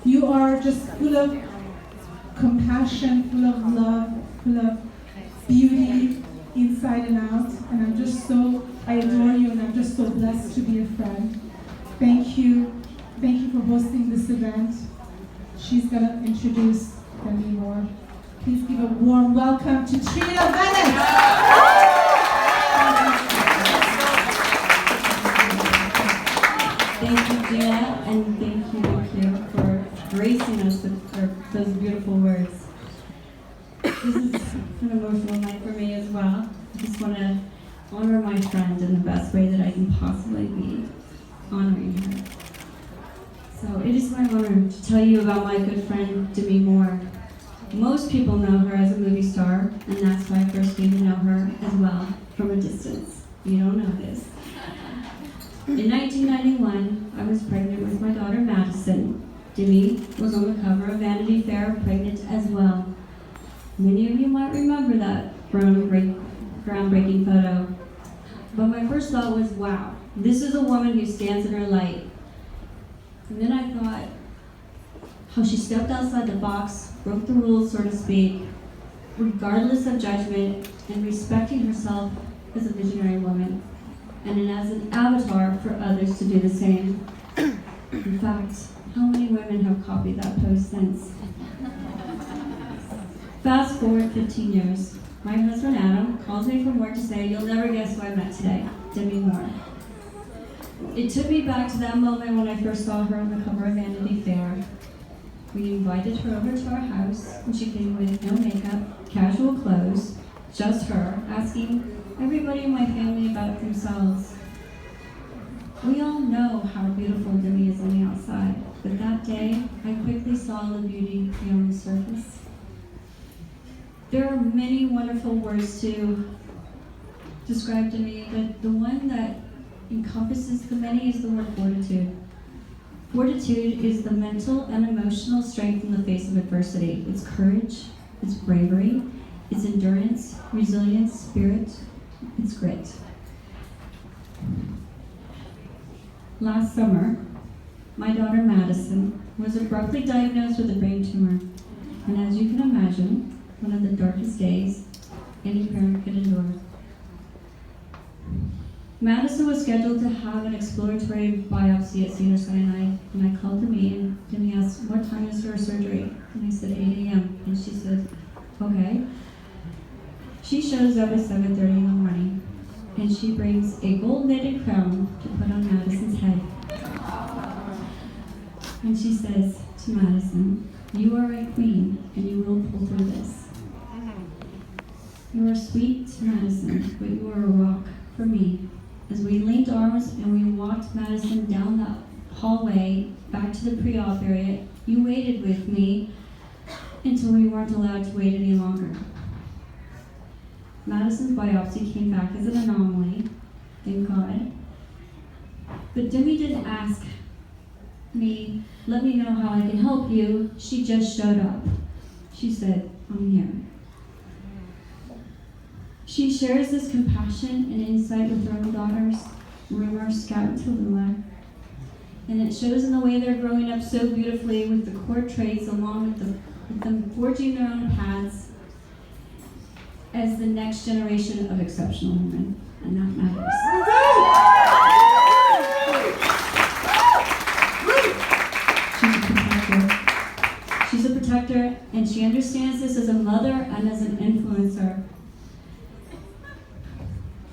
You are just full of compassion, full of love, full of beauty inside and out. And I adore you, and I'm just so blessed to be a friend. Thank you. Thank you for hosting this event. She's gonna introduce Demi more. Please give a warm welcome to Trina Venit. Thank you, Gina, and thank you for gracing us with those beautiful words. This is an emotional night for me as well. I just want to honor my friend in the best way that I can possibly be honoring her. So it is my honor to tell you about my good friend, Demi Moore. Most people know her as a movie star, and that's why I first came to know her as well, from a distance. You don't know this. In 1991, I was pregnant with my daughter Madison. Demi was on the cover of Vanity Fair, pregnant as well. Many of you might remember that groundbreaking photo. But my first thought was, wow, this is a woman who stands in her light. And then I thought how she stepped outside the box, broke the rules, so to speak, regardless of judgment, and respecting herself as a visionary woman, and as an avatar for others to do the same. In fact, how many women have copied that pose since? Fast forward 15 years. My husband Adam calls me from work to say, "You'll never guess who I met today, Demi Moore." It took me back to that moment when I first saw her on the cover of Vanity Fair. We invited her over to our house, and she came with no makeup, casual clothes, just her, asking everybody in my family about themselves. We all know how beautiful Demi is on the outside, but that day, I quickly saw the beauty beyond the surface. There are many wonderful words to describe Demi, but the one that encompasses the many is the word fortitude. Fortitude is the mental and emotional strength in the face of adversity. It's courage, it's bravery, it's endurance, resilience, spirit, it's grit. Last summer, my daughter Madison was abruptly diagnosed with a brain tumor, and as you can imagine, one of the darkest days any parent could endure. Madison was scheduled to have an exploratory biopsy at Cedars-Sinai, and I called Demi, and Demi asked, "What time is her surgery?" And I said, 8 a.m., and she said, "Okay." She shows up at 7:30 in the morning, and she brings a gold-knitted crown to put on Madison's head. And she says to Madison, "You are a queen, and you will pull through this." You are sweet to Madison, but you are a rock for me. As we linked arms and we walked Madison down the hallway back to the pre-op area, you waited with me until we weren't allowed to wait any longer. Madison's biopsy came back as an anomaly, thank God. But Demi didn't ask me, "Let me know how I can help you." She just showed up. She said, "I'm here." She shares this compassion and insight with her own daughters, Rumor, Scout, and Tallulah. And it shows in the way they're growing up so beautifully with the core traits, along with them forging their own paths as the next generation of exceptional women. And that matters. She's a protector, and she understands this as a mother and as an influencer.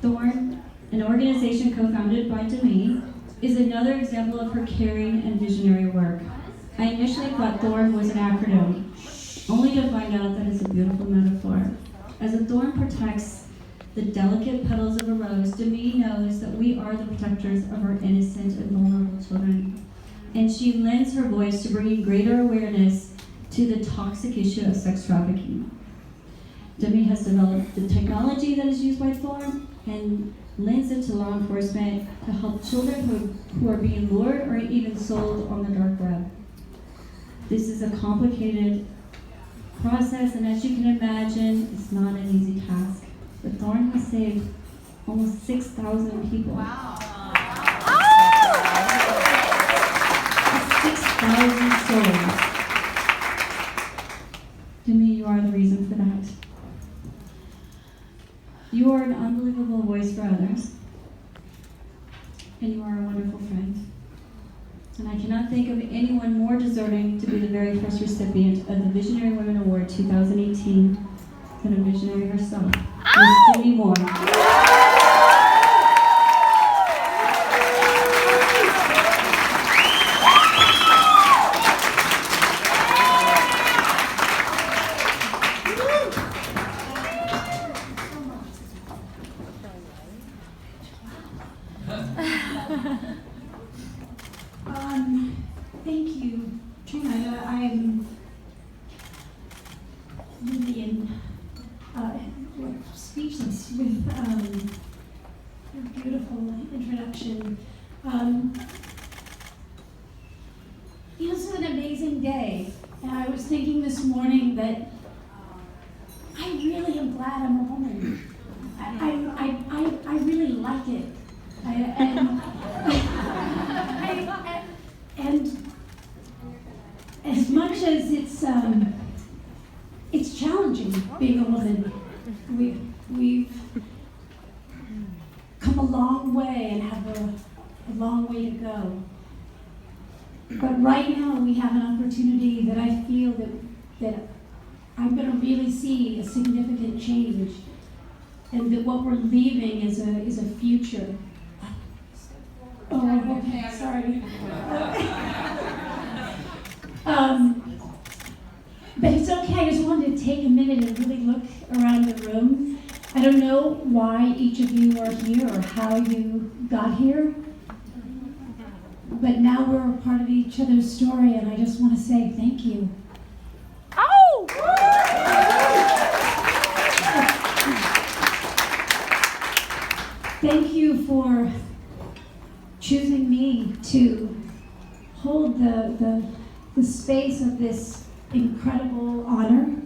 Thorn, an organization co-founded by Demi, is another example of her caring and visionary work. I initially thought thorn was an acronym, only to find out that it's a beautiful metaphor. As a thorn protects the delicate petals of a rose, Demi knows that we are the protectors of our innocent and vulnerable children. And she lends her voice to bringing greater awareness to the toxic issue of sex trafficking. Demi has developed the technology that is used by Thorn and lends it to law enforcement to help children who are being lured or even sold on the dark web. This is a complicated process, and as you can imagine, it's not an easy task. But Thorn has saved almost 6,000 people. Wow. 6,000 1,000 souls. Demi, you are the reason for that. You are an unbelievable voice for others, and you are a wonderful friend. And I cannot think of anyone more deserving to be the very first recipient of the Visionary Women Award 2018 than a visionary herself, Miss Demi Moore. Thank you, Trina. I'm really speechless with your beautiful introduction. This is an amazing day, and I was thinking this morning that I really am glad I'm a woman. I really like it. And as much as it's challenging being a woman, we've come a long way and have a long way to go. But right now we have an opportunity that I feel that I'm going to really see a significant change, and that what we're leaving is a future. Oh, okay, sorry. But it's okay, I just wanted to take a minute and really look around the room. I don't know why each of you are here or how you got here, but now we're a part of each other's story, and I just want to say thank you. Oh! Thank you for choosing me to hold the space of this incredible honor.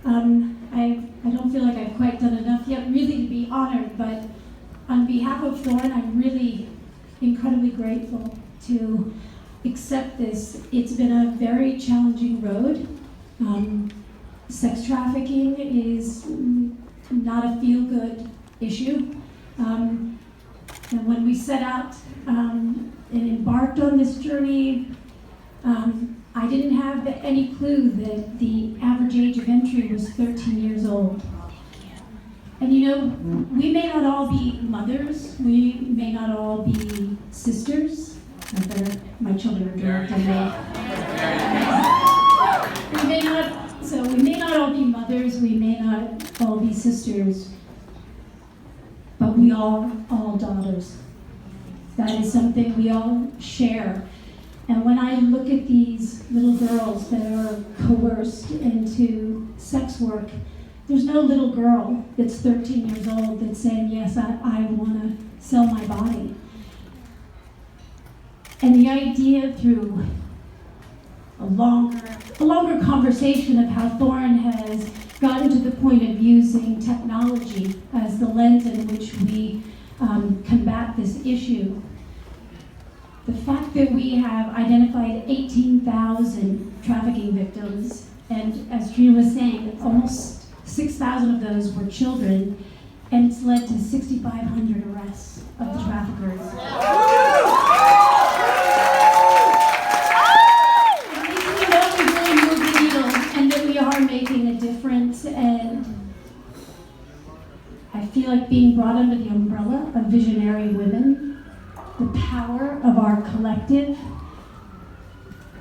I don't feel like I've quite done enough yet really to be honored, but on behalf of Thorn, I'm really incredibly grateful to accept this. It's been a very challenging road. Sex trafficking is not a feel-good issue. And when we set out and embarked on this journey, I didn't have any clue that the average age of entry was 13 years old. And you know, we may not all be mothers, we may not all be sisters. My children are doing we may not all be mothers, we may not all be sisters, but we are all daughters. That is something we all share. And when I look at these little girls that are coerced into sex work, there's no little girl that's 13 years old that's saying, yes, I want to sell my body. And the idea through a longer conversation of how Thorn has gotten to the point of using technology as the lens in which we combat this issue. The fact that we have identified 18,000 trafficking victims, and as Trina was saying, almost 6,000 of those were children, and it's led to 6,500 arrests of the traffickers. Making a difference, and I feel like being brought under the umbrella of visionary women, the power of our collective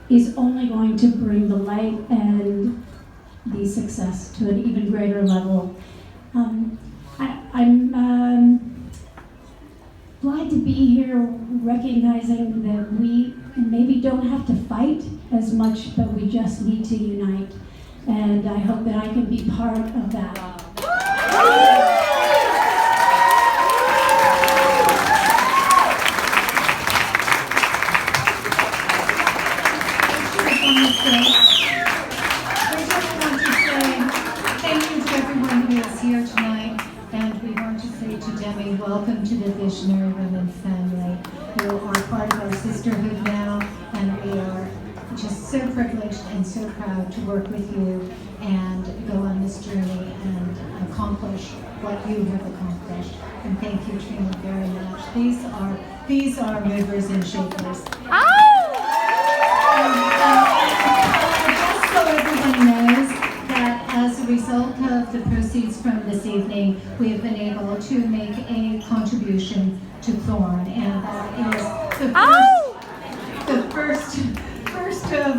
is only going to bring the light and the success to an even greater level. I'm glad to be here, recognizing that we maybe don't have to fight as much, but we just need to unite. And I hope that I can be part of that. I just want to say thank you to everyone who is here tonight, and we want to say to Demi, welcome to the Visionary Women family. You are part of our sisterhood now, and we are just so privileged and so proud to work with you and go on this journey and accomplish what you have accomplished. And thank you, Trina, very much. These are movers and shakers. Just so everyone knows that as a result of the proceeds from this evening, we have been able to make a contribution to Thorn, and that is the first of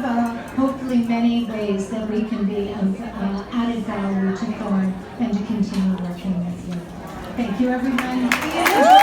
hopefully many ways that we can be of added value to Thorn and to continue working with you. Thank you, everyone.